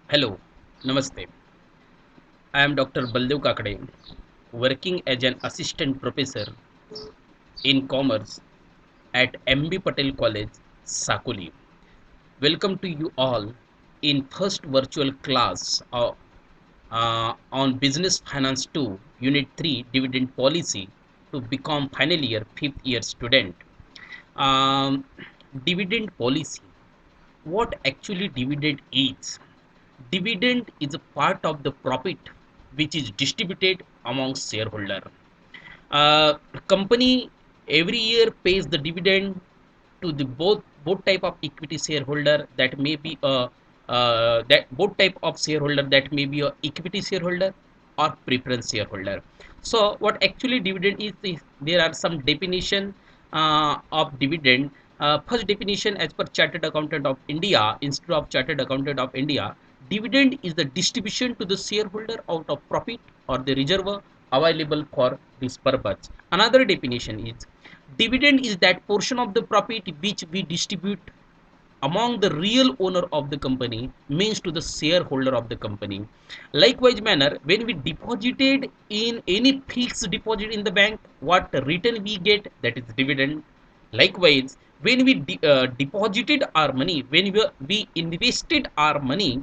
Hello, Namaste. I am Dr. Baldev Kakade, working as an assistant professor in commerce at MB Patel College, Sakoli. Welcome to you all in first virtual class on Business Finance 2, Unit 3, Dividend Policy to become final year, fifth year student. Um, Dividend policy. What actually dividend is? Dividend is a part of the profit which is distributed among shareholder. Uh, Company every year pays the dividend to the both type of equity shareholder that may be a that both type of shareholder that may be a equity shareholder or preference shareholder. So what actually dividend is there are some definition of dividend. First definition as per Chartered Accountant of India, Institute of Chartered Accountant of India, dividend is the distribution to the shareholder out of profit or the reserve available for this purpose. Another definition is dividend is that portion of the profit which we distribute among the real owner of the company, means to the shareholder of the company. Likewise manner, when we deposited in any fixed deposit in the bank, what return we get, that is dividend. Likewise, when we deposited our money, when we invested our money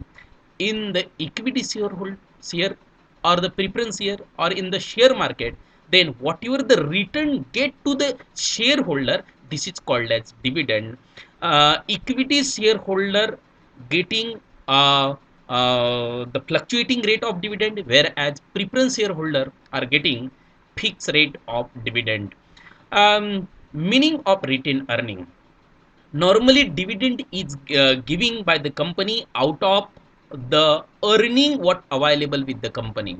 in the equity share or the preference share or in the share market, then whatever the return get to the shareholder, this is called as dividend. Equity shareholder getting the fluctuating rate of dividend, whereas preference shareholder are getting fixed rate of dividend. Meaning of retained earning. Normally dividend is giving by the company out of the earning what available with the company,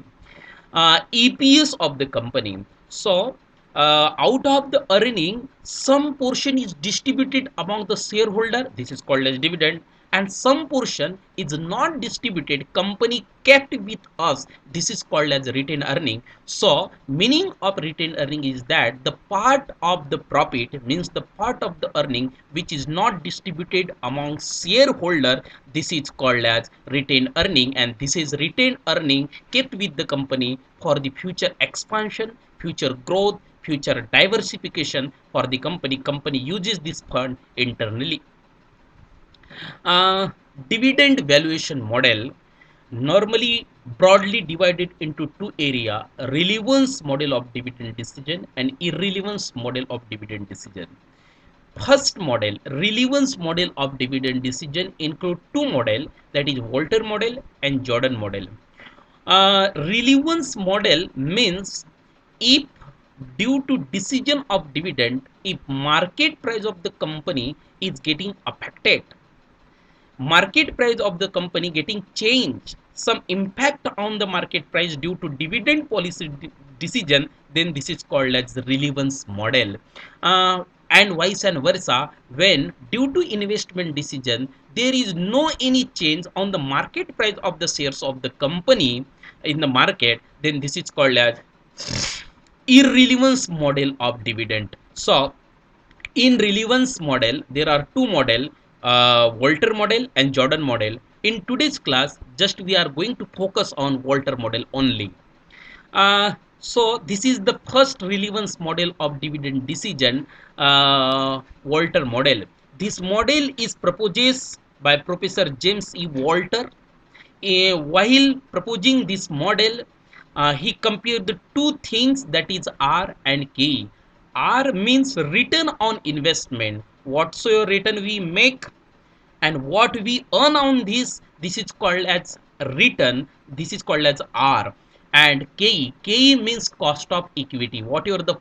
EPS of the company. So out of the earning, some portion is distributed among the shareholder, this is called as dividend, and some portion is not distributed, company kept with us, this is called as retained earning. So meaning of retained earning is that the part of the profit, means the part of the earning which is not distributed among shareholder, this is called as retained earning, and this is retained earning kept with the company for the future expansion, future growth, future diversification for the company uses this fund internally. uh, Dividend valuation model normally broadly divided into two area: relevance model of dividend decision and irrelevance model of dividend decision. First model, relevance model of dividend decision, include two model, that is Walter model and Jordan model. Relevance model means if due to decision of dividend, if market price of the company is getting affected, market price of the company getting changed, some impact on the market price due to dividend policy decision, then this is called as the relevance model. And vice and versa, when due to investment decision there is no any change on the market price of the shares of the company in the market, then this is called as irrelevance model of dividend. So in relevance model there are two model, Walter model and Jordan model. In today's class, just we are going to focus on Walter model only. So this is the first relevance model of dividend decision, Walter model. This model is proposed by Professor James E. Walter. While proposing this model, he compared the two things, that is R and K. R means return on investment, whatsoever return we make and what we earn on this is called as return, this is called as R. And K means cost of equity, whatever the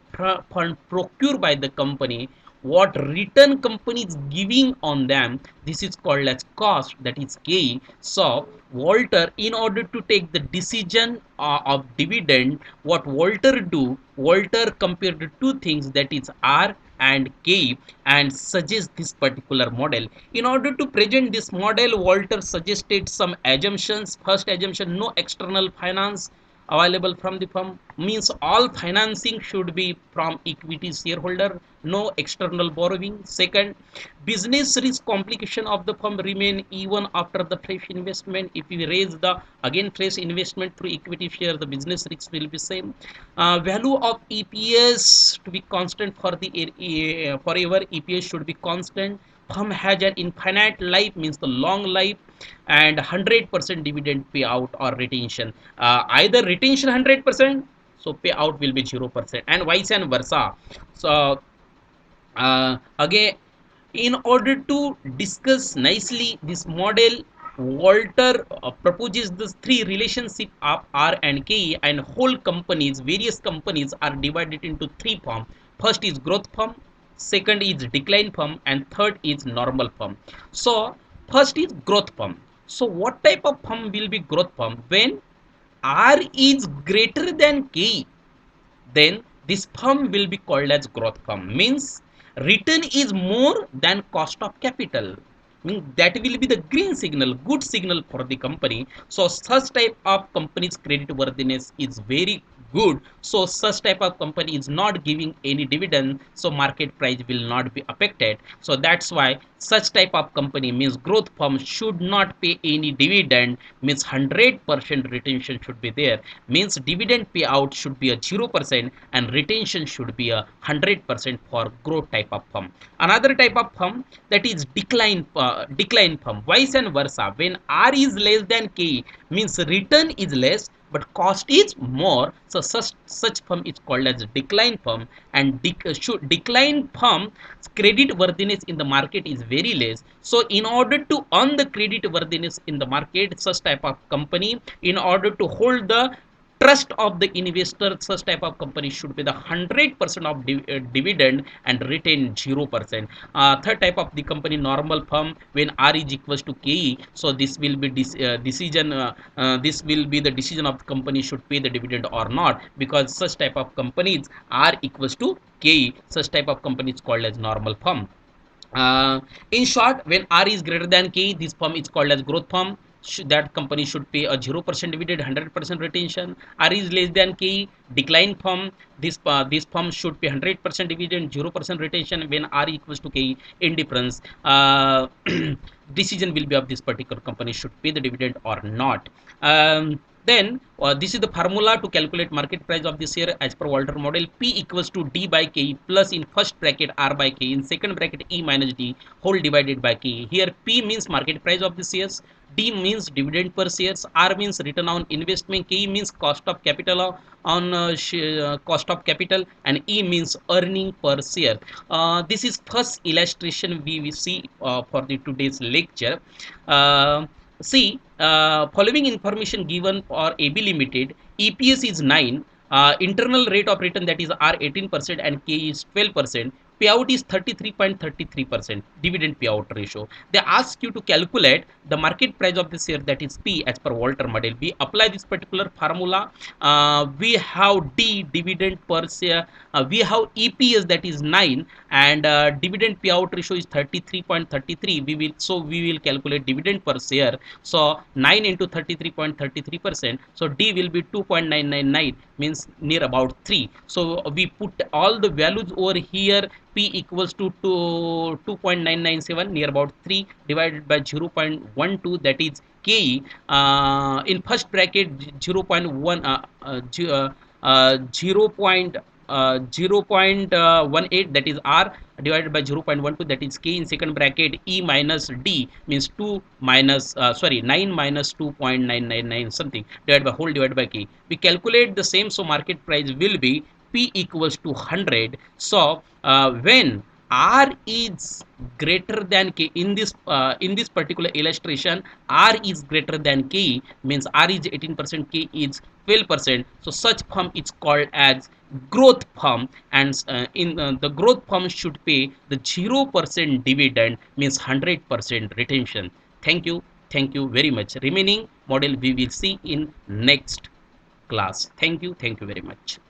fund procured by the company, what return company is giving on them, this is called as cost, that is K. So Walter, in order to take the decision of dividend, what Walter do, Walter compared the two things, that is R and K, and suggest this particular model. In order to present this model, Walter suggested some assumptions. First assumption, no external finance available from the firm, means all financing should be from equity shareholder, no external borrowing. Second, business risk complication of the firm remain even after the fresh investment. If we raise the again fresh investment through equity share, the business risk will be same. Value of EPS to be constant for the forever. EPS should be constant. Firm has an infinite life, means the long life, and 100% dividend payout or retention. Either retention 100%, so payout will be 0%, and vice and versa. So again, in order to discuss nicely this model, Walter proposes this three relationship of R and K, and whole companies, various companies are divided into three form. First is growth firm, second is decline firm, and third is normal firm. So first is growth firm. So what type of firm will be growth firm? When R is greater than K, then this firm will be called as growth firm, means return is more than cost of capital, means that will be the green signal, good signal for the company. So such type of company's credit worthiness is very good. So such type of company is not giving any dividend, so market price will not be affected. So that's why such type of company, means growth firm, should not pay any dividend, means 100% retention should be there, means dividend payout should be a 0% and retention should be a 100% for growth type of firm. Another type of firm, that is decline firm, vice and versa. When R is less than K, means return is less but cost is more, so such firm is called as decline firm. And decline firm credit worthiness in the market is very less. So in order to earn the credit worthiness in the market, such type of company, in order to hold the trust of the investor, such type of company should be the 100% of dividend and retain 0%. Third type of the company, normal firm, when R is equals to KE, so this will be this will be the decision of the company should pay the dividend or not, because such type of companies are equals to KE, such type of company is called as normal firm. In short, when R is greater than K, this firm is called as growth firm. That company should pay a 0% dividend, 100% retention. R is less than K, decline firm. This firm should pay 100% dividend, 0% retention. When R equals to K, indifference. Decision will be of this particular company should pay the dividend or not. Then this is the formula to calculate market price of this share as per Walter model. P equals to D by K plus in first bracket R by K, in second bracket E minus D whole divided by K. Here P means market price of the shares, D means dividend per shares, R means return on investment, K means cost of capital on cost of capital, and E means earning per share. This is first illustration we will see for the today's lecture. See, following information given for AB Limited, EPS is 9, internal rate of return, that is R 18% and K is 12%, payout is 33.33%, dividend payout ratio. They ask you to calculate the market price of the share, that is P, as per Walter model. We apply this particular formula. We have D, dividend per share. We have EPS, that is 9, and dividend payout ratio is 33.33. We will calculate dividend per share. So 9 into 33.33%, so D will be 2.999, means near about 3. So we put all the values over here. P equals to 2.997, near about 3, divided by 0.12, that is K. In first bracket 0.1 0.18, that is R, divided by 0.12, that is K. In second bracket E minus D, means 2 minus 9 minus 2.999 something, divided by whole divided by K. We calculate the same, so market price will be P equals to 100. So when R is greater than K, in this particular illustration, R is greater than K, means R is 18%, K is 12%. So such firm is called as growth firm, and in the growth firm should pay the 0% dividend, means 100% retention. Thank you very much. Remaining model we will see in next class. Thank you very much.